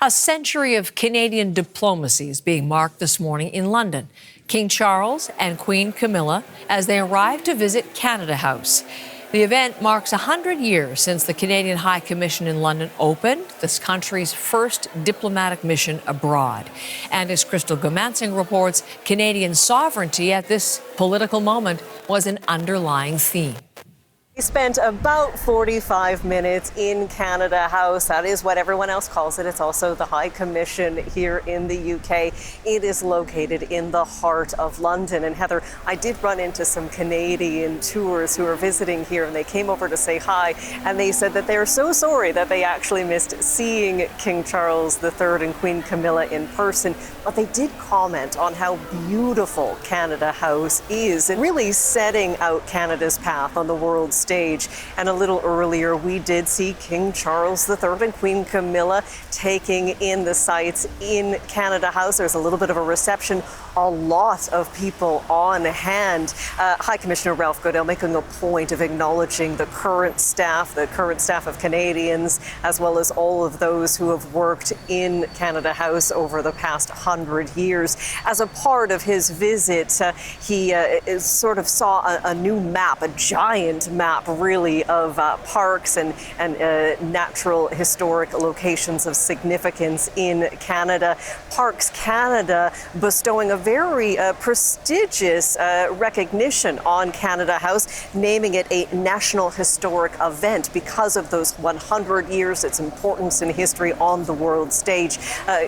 A century of Canadian diplomacy is being marked this morning in London. King Charles and Queen Camilla as they arrived to visit Canada House. The event marks 100 years since the Canadian High Commission in London opened, this country's first diplomatic mission abroad. And as Crystal Gomansing reports, Canadian sovereignty at this political moment was an underlying theme. We spent about 45 minutes in Canada House. That is what everyone else calls it. It's also the High Commission here in the UK. It is located in the heart of London. And Heather, I did run into some Canadian tours who are visiting here, and they came over to say hi, and they said that they're so sorry that they actually missed seeing King Charles III and Queen Camilla in person. But they did comment on how beautiful Canada House is and really setting out Canada's path on the world stage. And a little earlier, we did see King Charles III and Queen Camilla taking in the sights in Canada House. There's a little bit of a reception, a lot of people on hand. High Commissioner Ralph Goodale making a point of acknowledging the current staff of Canadians, as well as all of those who have worked in Canada House over the past 100 years. As a part of his visit, he sort of saw a new map, a giant map really of parks and natural historic locations of significance in Canada. Parks Canada bestowing a very prestigious recognition on Canada House, naming it a National Historic Event because of those 100 years, its importance in history on the world stage.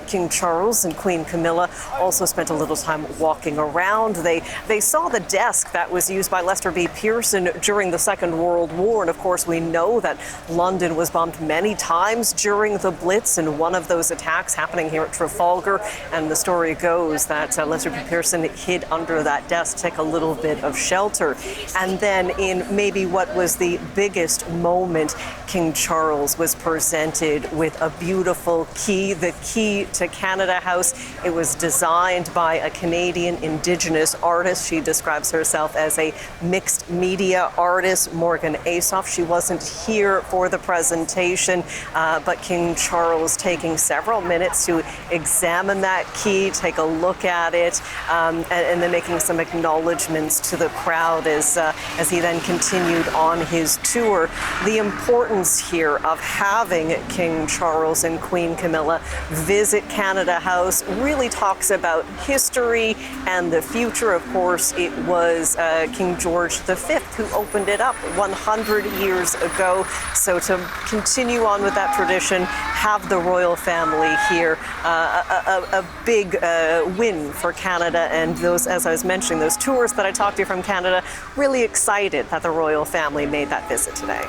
King Charles and Queen Camilla also spent a little time walking around. They saw the desk that was used by Lester B. Pearson during the Second World War, and of course we know that London was bombed many times during the Blitz, and one of those attacks happening here at Trafalgar, and the story goes that Lester B. Pearson hid under that desk to take a little bit of shelter. And then in maybe what was the biggest moment, King Charles was presented with a beautiful key, the key to Canada House. It was designed by a Canadian Indigenous artist. She describes herself as a mixed media artist, Morgan Asoff. She wasn't here for the presentation, but King Charles taking several minutes to examine that key, take a look at it, and then making some acknowledgments to the crowd as he then continued on his tour. The importance here of having King Charles and Queen Camilla visit Canada House really talks about history and the future. Of course, it was King George V who opened it up 100 years ago. So to continue on with that tradition, have the royal family here, a big win for Canada. And those, as I was mentioning, those tours that I talked to from Canada, really excited that the royal family made that visit today.